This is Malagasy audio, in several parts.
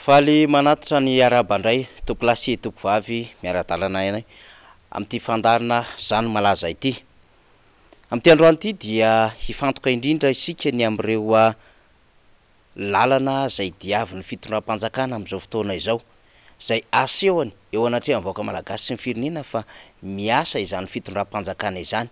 Faly manatitra ny arabandray tokolasy tokovavy miara-dalana enay amin'ity fandarina zany malaza ity. Amin'ity androany ity dia hifantoka indrindra isika ny amin'ireo lalana zay diavin'ny fitondram-panjakana amin'izao fotoana izao, zay asehony eo anatrehan'ny vahoaka malagasy sy ny firenena fa miasa izany fitondram-panjakana izany,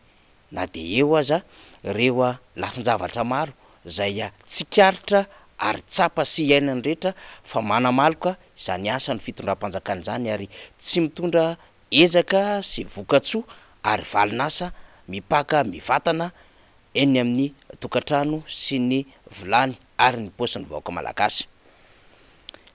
na de eo aza reo lafin-javatra maro zay tsikaritra ary tsapa sy iainany rehetra fa manamaloka izany asany fitondram-panjakana izany ary tsy mitondra ezaka sy vokatsoa ary valinasa mipaka mivatana eny amin'ny tokantrano sy ny vilany ary ny paosin'ny vahoaka malagasy.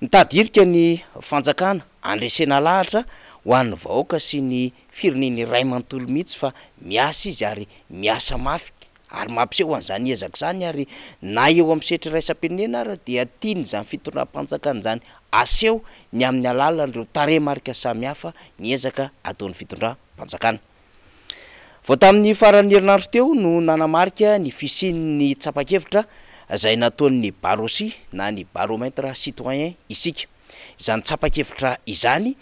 Nitadirika ny fanjakana andresena lahatra ho an'ny vahoaka sy ny fireneny ray manontolo mihitsy fa miasa izy ary miasa mafy ary mampiseho an'izany ezaka zany ary na eo amin'ny setra raisam-pirenena ary dia tiany izany fitondram-panjakana izany aseho ny amin'ny alalan'ireo tarehimarika samihafa ny ezaka ataon'ny fitondram-panjakana. Vao tamin'ny faran'ny herinandro teo no nanamarika ny fisian'ny tsapakevitra zay nataon'ny barosy na ny baromètre citoyen isika. Izany tsapakevitra izany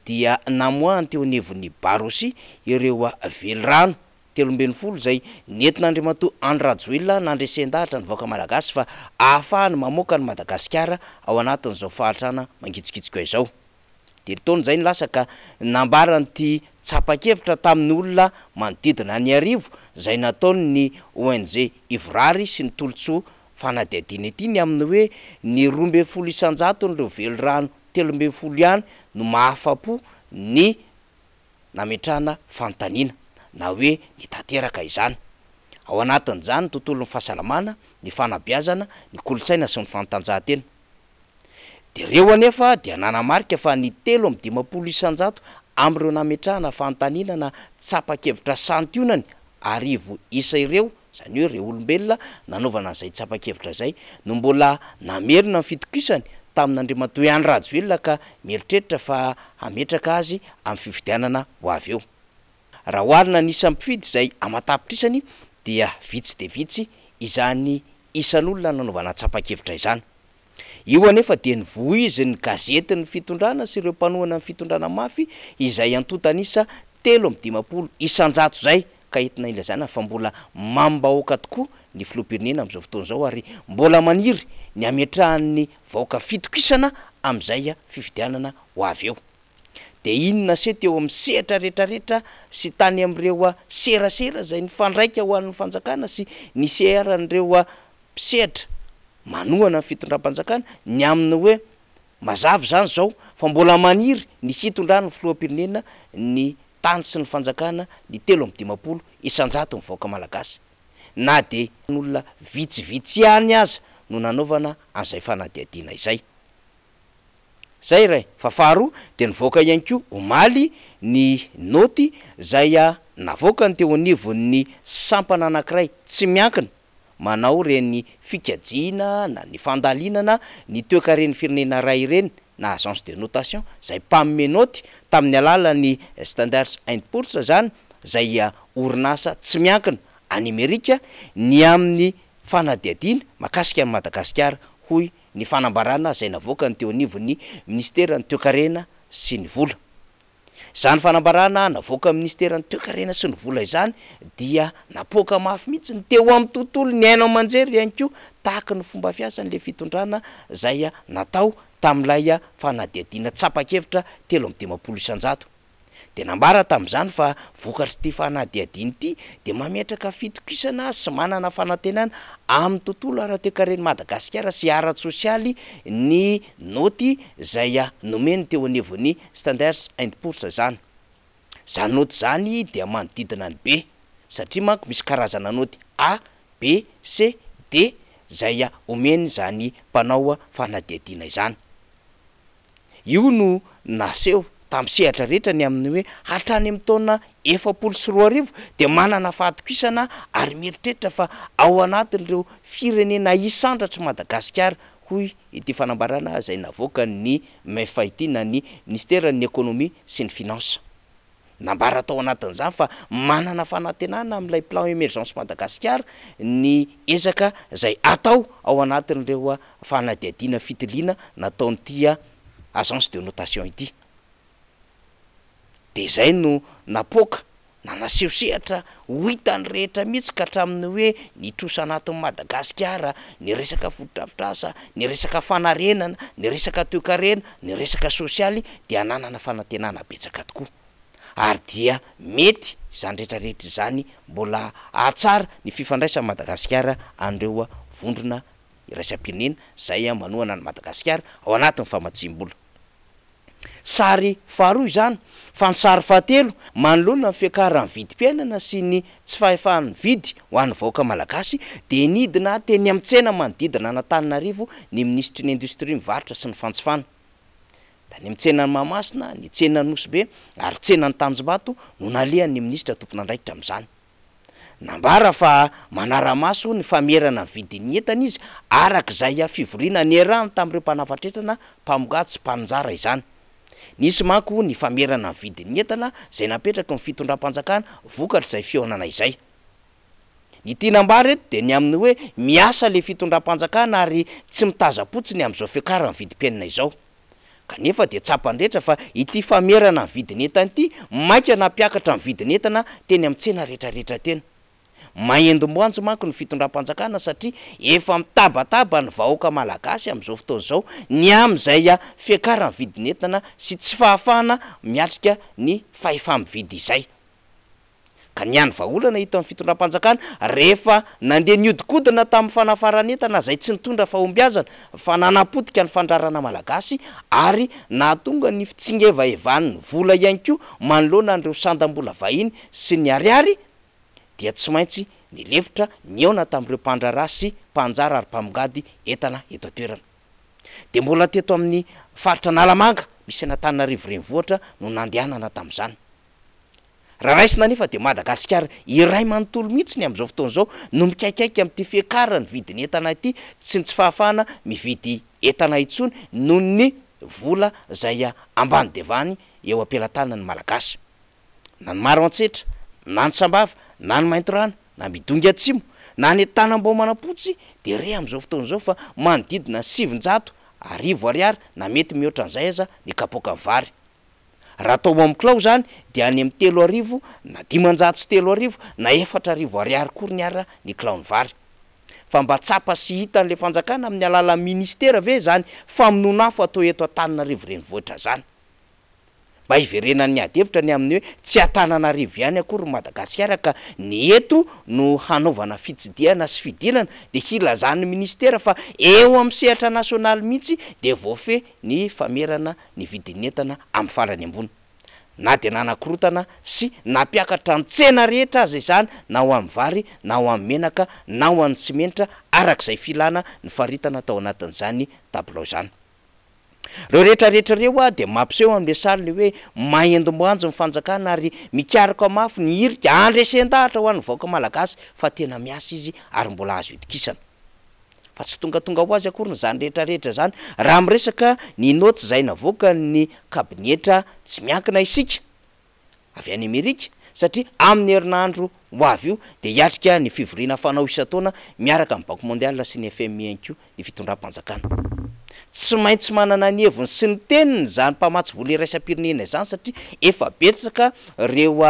dia namoahany teo anivon'ny barosy ireo velirano 30 zay nentin'Andriamatoa Andry nandresen-dahatra ny vahoaka malagasy fa ahafahany mamoaka ny Madagasikara ao anatin'izao fahatrana mangitsikitsika izao. De taona zay ny lasa ka nambarany ty tsapakevitra tamin'ny olona manodidina ny arivo zay nataony ny ONG Ivorary sy ny tolotsoa fanadihadiana ity ny amin'ny hoe ny 12 isanjato n'ireo velirano 13 ihany no mahafapo ny nametrahana fanontaniana na hoe ny tanteraka izany. Ao anatin'izany tontolon'ny fahasalamana, ny fanabeazana, ny kolotsaina sy ny fanatanjahantena. De reo anefa dia nanamarika fa ny 3 isanjato am'ireo nametrahana fanontaniana na tsapakevitra santionany arivo isa ireo, zany hoe reo olombelona nanaovana an'izay tsapakevitra zay no mbola namerina ny fitokisany tamin'Andriamatoa Andry ka mieritreritra fa hametraka azy amin'ny fifidianana ho avy eo. Raha oharina ny isan'ny mpifidy zay amatapitrisany dia vitsy de vitsy izany isan'olona nanaovana tsapakevitra izany. Io anefa dia nivoiziny gazety ny fitondrana sy ireo mpanohana ny fitondrana mafy izay antotanisa 3 isanjato zay ka entina ilazana fa mbola mambahoaka tokoa ny filoham-pirenena amin'izao fotoana izao ary mbola maniry ny ametrahan'ny vahoaka fitokisana amin'izay fifidianana ho avy eo. De inona sety eo amin'ny sehatra rehetrarehetra sy tany amin'ireo serasera zay nifandraika ho an'ny fanjakana sy ny seran'ireo sehatra manohana ny fitondram-panjakana ny amin'ny hoe mazava zany zao fa mbola maniry ny hitondrany filoham-pirenena ny tany sy ny fanjakana ny 3 isanjato ny vahoaka malagasy, na de n'olona vitsivitsy ihany aza no nanaovana an'izay fanadihadiana izay. Zay ray, fa faharoa de nivoaka ihany koa omaly ny noty zay navoaka ny teo anivon'ny sampana anankiray tsy miankina manao reny fikajiana na ny fandalinana ny toe-karen'ny firenena ray ireny na agence de notation zay mpamme noty tamin'ny alalan'ny Standard & Poor's zany zay orinasa tsy miankina any Amerika ny amin'ny fanadihadiana makasika amin'ny Madagasikara hoy ny fanambarana zay navoaka ny teo anivon'ny ministera ny toe-karena sy ny vola. Zany fanambarana navoaka amin'ny ministera ny toe-karena sy ny vola izany dia napoaka mafy mihitsy ny teo amin'ny tontolo ny haino aman-jery ihany koa tahaka ny fomba fiasan'le fitondrana zay natao tamin'ilay fanadihadiana tsapakevitra 3 isanjato. De nambara tamin'izany fa vokatry ty fanadihadiana ity de mametraka fitokisana sy manana fanantenana amin'ny tontolo ara-toe-karen'ny Madagasikara sy ara-tsosialy ny noty zay nomeny teo anivon'ny Standard & Poor's zany. Zany noty zany dia manodidina ny B satria manko misy karazana noty A, B, C, D zay omeny zany mpanao fanadihadiana izany. Io no naseho tamin'ny sehatra rehetra ny amin'ny hoe hatrany amin'ny taona 7 de manana fahatokisana ary mieritreritra fa ao anatin'ireo firenena isandratra Madagasikara hoy ity fanambarana zay navoaka ny MEF ity na ny ministera ny ekônomia sy ny finansa. nambara tao anatin'izany fa manana fanantenana amin'ilay plan émergence Madagasikara ny ezaka zay atao ao anatin'ireo fanadiadiana fitiliana nataon'ity agence de notation ity. De zay no napoaka na naseho sehatra ho hitany rehetra mihitsy ka hatramin'ny hoe ny trosa anatin'ny Madagasikara, ny resaka fotodrafitrasa, ny resaka fanarenana, ny resaka toe-karena, ny resaka sosialy dia nanana fanantenana betsaka tokoa. Ary dia mety zany rehetrarehetra zany mbola ahatsara ny fifandraisany Madagasikara an'ireo vondrona iraisam-pirenena zay manohana ny Madagasikara ao anatin'ny famatsiam-bola. Sary faharoa zany, fa ny sary fahatelo manoloana ny fiakaran'ny vidim-piainana sy ny tsy fahefan'ny vidy ho an'ny vahoaka malagasy de nidina teny amin'ny tsena manodidina Antananarivo ny ministry ny indostria mivarotra sy ny fantsifana. Da ny tsenany Mahamasina, ny tsenany Nosy-be ary tsenany Tanjombato no nalehan'ny ministra tompon'andraikitra amin'izany. Nambara fa manara-maso ny famerana ny vidin'ny entana izy arak'izay fivoriana niarahany tamin'ireo mpanafatra mpamogatsy mpanjara izany. Nisy manko ny famerana ny vidin'ny entana zay napetraka ny fitondram-panjakana vokatra izay fihaonana izay. Ny tinambara eto de ny amin'ny hoe miasa le fitondram-panjakana ary tsy mitaza-potsiny amin'izao fiakaran'ny vidim-piainana izao. Kanefa de tsapandretra fa ity famerana ny vidin'ny entana ity maika nampiakatra ny vidin'ny entana teny amin'ny tsena rehetrarehetra teny. Mahendomboanjo manko ny fitondram-panjakana satria efa mitabataba ny vahoaka malagasy amin'izao fotoana izao ny amin'izay fiakaran'ny vidin'ny entana sy tsy fahafahana miatrika ny fahefa-mividy izay. Ka niany vahaolana hita amin'ny fitondram-panjakana rehefa nandeha niodikodina tamin'ny fanafaran'entana zay tsy nitondra fahombiazana fa nanapotika ny fandrarana malagasy ary nahatonga ny fitsingevaevan'ny vola ihany koa manoloana an'ireo sandam-bola vahiny sy ny ariary dia tsy maintsy nilefotra niaona tamin'ireo mpandrara sy mpanjara ary mpamongady entana eto atoerana. De mbola teto amin'ny faritra Nalamanga misy Antananarivo renivohitra no nandehanana tamin'izany. Raha raisina nefa de Madagasikara iray manontolo mihitsy ny amin'izao fotoana izao no mikaikaiky amin'ity fiakarany vidin'ny entana ity sy ny tsy fahafahana mividy entana intsony noho ny vola zay ambany devany eo am-pelantanany malagasy. Na ny maro antsetra, na ny sambava, na ny maintorana, na midongy atsimo, na ny tanam-boamanapotsy de re amin'izao fotoana izao fa manodidina 700 ariary na mety mihoatra an'izay aza ny kapoaka ny vary. Raha tao amin'ny kilao zany dia any amin'ny 3,000 na 500 sy 3,000 na 4,000 ariary kory ny ara ny kilaony vary. Fa mba tsapa sy hita an'le fanjakana amin'ny alalan'ny ministera ve zany famonoana afo atao eto Antananarivo renivohitra zany. Mba hiverenan'ny adevitra ny amin'ny hoe tsy Antananarivo ihany akory Madagasikara ka ny eto no hanaovana fitsidiana sy fidilana de hilazan'ny ministera fa eo amin'ny sehatra nasionaly mihitsy de voafe ny famerana ny vidin'ny entana amin'ny farany ambony. Na de nanakorotana sy nampiakatra ny tsena rehetra azy izany na ho amin'ny vary, na ho amin'ny menaka, na ho amin'ny simenitra arak'izay filana ny faritana tao anatin'izany tabilao zany. Reo rehetrarehetra reo de mampiseho amin'le saly hoe mahendomboanjo ny fanjakana ary mikaraka mafy ny hirika andresen-dahatra ho an'ny vahoaka malagasy fa tena miasa izy ary mbola azo itokisana. Fa tsy tongatonga ho azy akory zany rehetrarehetra zany raha miresaka ny noty zay navoaka ny kabinetra tsy miankina isika avy any Amerika satria amin'ny herinandro ho avy io de hiatrika ny fivoriana fanao isan-taona miaraka amin'ny Banque mondiale sy ny FMI ny fitondram-panjakana. Tsy maintsy manana ny heviny sy ny teniny zany mpamatsy vola iraisam-pirenena zany satria efa betsaka reo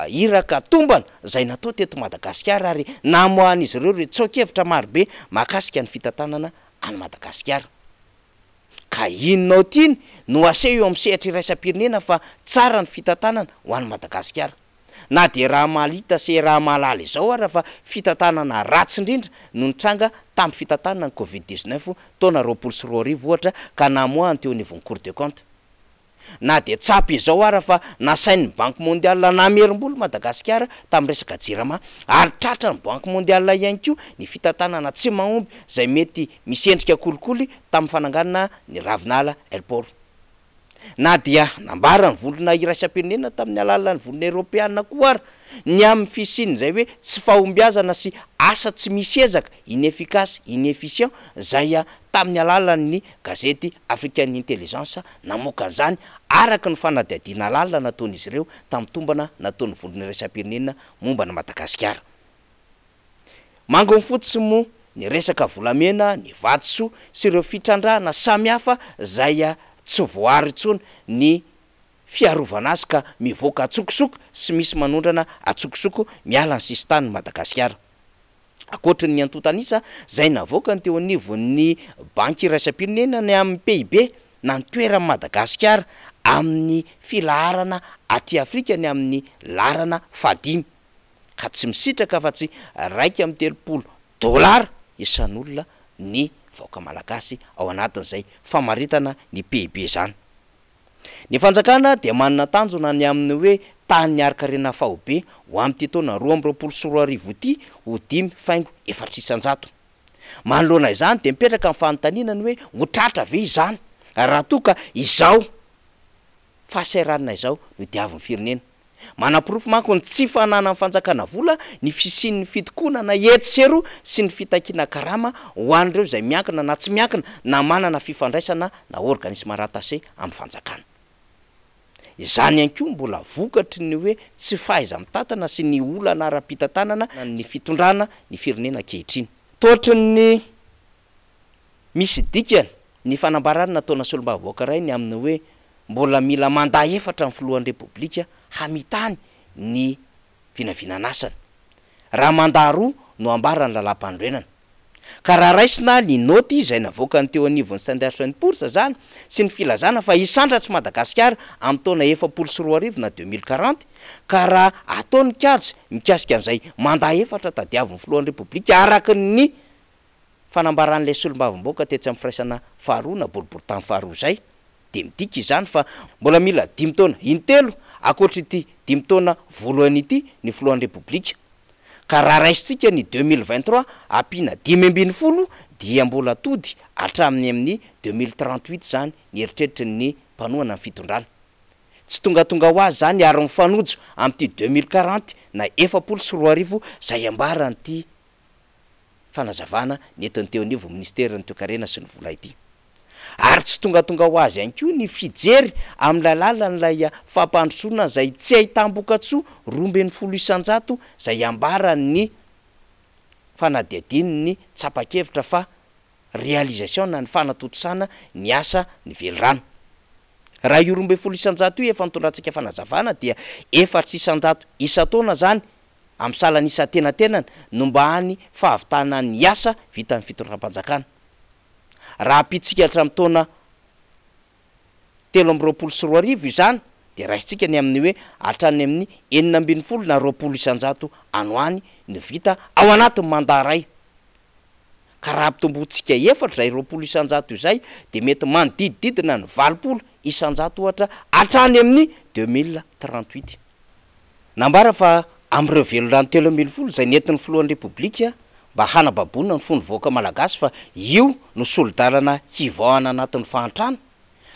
iraka tombana zay natao teto Madagasikara ary namoahany izy ireo tsaokevitra marobe mahakasika ny fitantanana any Madagasikara. Ka inonao tiany no aseho eo amin'ny sehatra iraisam-pirenena fa tsara ny fitantanana ho any Madagasikara. Na de raha malita sy raha malala izao ara fa fitantanana ratsy indrindra no nitranga tamin'ny fitantanana ny Covid-19 taona 2020 ohatra ka namoahany teo anivon'ny Cour des comptes. Na de tsapy izao ara fa nasain'ny Banque mondiale namerim-bola Madagasikara tamin'ny resaka jirama ary tratra ny Banque mondiale ihany koa ny fitantanana tsy mahomby zay mety misendrika kolikoly tamin'ny fananganana ny Ravinala Airport. Na dia nambara ny volona iraisam-pirenena tamin'ny alalan'ny volona Europeana koa ara ny amin'ny fisiny zay hoe tsy fahombiazana sy asa tsy misy ezaka inefficace inefficient zay tamin'ny alalan'ny gazety africaine intelligence namoaka an'izany araka ny fanadihadiana lalina nataon'izy ireo tamin'ny tombana nataon'ny volony raisam-pirenena momba na Madagasikara. Mango ny fotsy mo ny resaka volamena ny vatosoa sy ireo fitrandrahana samihafa zay tsy voary intsony ny fiarovana azy ka mivoaka atsokosoko sy misy manondrana atsokosoko miala ny sistany Madagasikara. Akoatry ny antotanisa zay navoaka ny teo anivon'ny banky iraisam-pirenena ny amin'ny PIB na ny toeran'ny Madagasikara amin'ny filaharana aty Afrika ny amin'ny laharana fadimy ka tsy misitraka fa tsy raiky amin'ny $30 isan'olona ny vahoaka malagasy ao anatin'izay famaritana ny PIB zany. Ny fanjakana dia manana tanjona ny amin'ny hoe tany araka-rena fahobe ho amin'ny taona 2024 ity ho 5.400. Manoloana izany dia mipetraka amin'ny fanontaniana hoe ho tratra ve izany raha toa ka izao fahasahiranana izao no diavin'ny firenena. Manam-porofo manko ny tsy fanana amin'ny fanjakana vola ny fisian'ny fitokonana etsero sy ny fitakiana karama ho an'ireo izay miankina na tsy miankina na manana fifandraisana na organisme rattase amin'ny fanjakana. Izany ihany koa mbola vokatry ny hoe tsy fahaiza mitantana sy ny olana ara-pitantanana ny fitondrana ny firenena ankehitriny. Toatry ny misy dikany ny fanambarana nataona solombavavoaka ray ny amin'ny hoe mbola mila mandat efatra amin'ny filohan'ny repoblika hamitany ny vinavinanasany. Raha mandat roa no ambarany lalam-pandroenana. Ka raha raisina ny noty izay navoaka ny teo anivon'ny Standard & Poor's zany sy ny filazana fa hisandratsy Madagasikara amin'ny taona 2024 na 2040 ka raha ataony kaja mikasika amin'izay mandat efatra tadiavin'ny filohan'ny repoblika araka ny fanambaran'ilay solombavamboaka tetsy amin'ny firaisana faharoa na boribory tamin'ny faharoa zay de midika izany fa mbola mila 5 taona intelo akoatra ity 5 taona voalohany ity ny filohan'ny repoblika. Ka raha raisitsika ny 2023 ampina 5/10 dia mbola tody hatramin'ny amin'ny 2038 zany ny eritreritry ny mpanohana ny fitondrana. Tsy tongatonga ho azy zany ary mifanojo amin'ity 2040 na 2024 zay ambaran'ity fanazavana netiny teo anivo ministerin'ny toe-karena sy ny vola ity. Ary tsy tongatonga ho azy ihany koa ny fijery amin'ny alalan'ilay fampandrosoana zay tsy ahitam-bokatsoa 2.900 zay ambaran'ny fanadihadiany ny tsapa-kevitra fa réalisation na ny fanatotosana ny asa ny velirano. Raha io 2.900 io efa nitondratsika fanazavana dia 400 isa-taona zany amin'ny salany isa tenatenana no mba hany fahavitana ny asa vita amin'ny fitondram-panjakana. Raha apitsika hatramin'ny taona 2024 izany dia raisitsika ny amin'ny hoe hatrany amin'ny 420 na 200 anoany ny vita ao anatin'ny mandat ray. Ka raha ampitombotsika efatra zay 200 izay dia mety manodidididina ny 200 ohatra hatrany amin'ny 2038. Nambara fa amin'ireo velorano 3.000 zay nentin'ny filohan'ny repoblika mba hanababonina ny fony voaka malagasy fa io no solidarana hivaoana anatin'ny fahantrana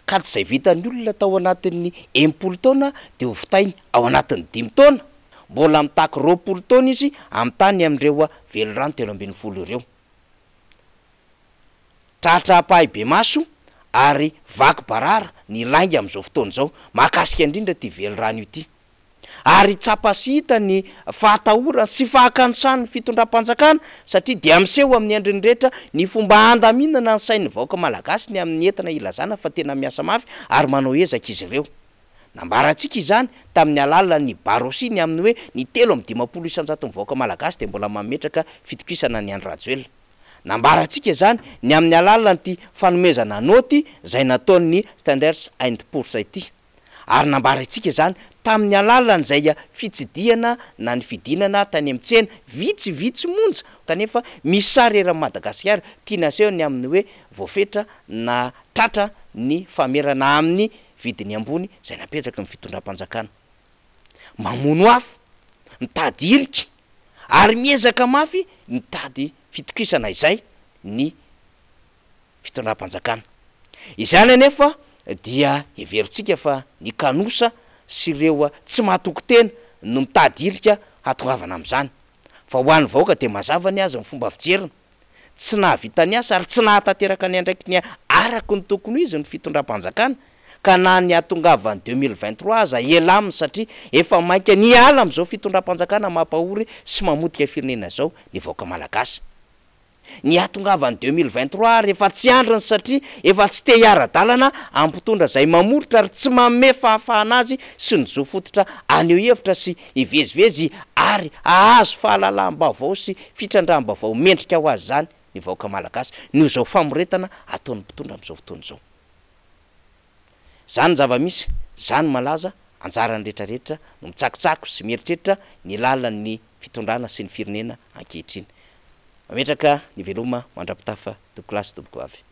ka tsy zay vitan'ny olona tao anatin'ny 10 taona dia ho vitainy ao anatin'ny 5 taona mbola mitaky 20 taona izy amin'ny tany amin'ireo velorano 3.0 ireo. Tratra-pahay be maso ary vaky barara ny lainga amin'izao fotoana izao mahakasika indrindra ty velorano ity. Ary tsapasita ny fahatahorana sy fahakanosany fitondram-panjakana satria dia miseho amin'ny andriny rehetra ny fomba handaminana ny sain'ny vahoaka malagasy ny amin'ny entana ilazana fa tena miasa mafy ary manao ezaka izy ireo. Nambarantsika izany tamin'ny alalan'ny Barosy ny amin'ny hoe ny 3.500 ny vahoaka malagasy dia mbola mametraka fitokisana ny Andry Rajoelina. Nambarantsika izany ny amin'ny alalan'ity fanomezana noty zay nataon'ny Standard & Poor's ity. Ary nambarantsika izany tamin'ny alalan'izay fitsidiana na ny fidinana tany amin'ny tsena vitsivitsy monja kanefa misy sary eran'ny Madagasikara tianaseho ny amin'ny hoe voafetra na tratra ny famerana amin'ny vidiny ambony zay napetraka ny fitondram-panjakana. Mamono afo, mitady ilika ary miezaka mafy mitady fitokisana izay ny fitondram-panjakana. Izany anefa dia everitsika fa ny kanosa sy ireo tsy mahatoky tena no mitadirika hatongavana am'zany fa ho an'ny vahoaka de mazava ny azy ny fomba fijeriny tsy nahavitany asa ary tsy nahatanteraka ny andraiky ny araky ny tokony izy ny fitondram-panjakana ka na ny atongavany 2023 aza ela aminy satria efa mainka ny ala am'izao fitondram-panjakana mampahory sy mamotika firenena zao ny vahoaka malagasy ny atongavany 2023 rehefa tsy andriny satria efa tsy te hiara-dalana ampitondra zay mamoritra ary tsy manome fahafahana azy sy ny zo fototra aneo hevitra sy ivezivezy ary ahazo fahalalam-baovao sy fitrandram-baovao mendrika ho azy zany ny vahoaka malagasy noho zao famoretana ataon'ny mpitondra am'izao fotoana zao zany zava-misy zany malaza anjarany rehetrarehetra no mitsakitsako sy mieritreritra ny lalan'ny fitondrana sy ny firenena ankehitriny mametraka ny veloma mandrapitafa tokolasy toboko avy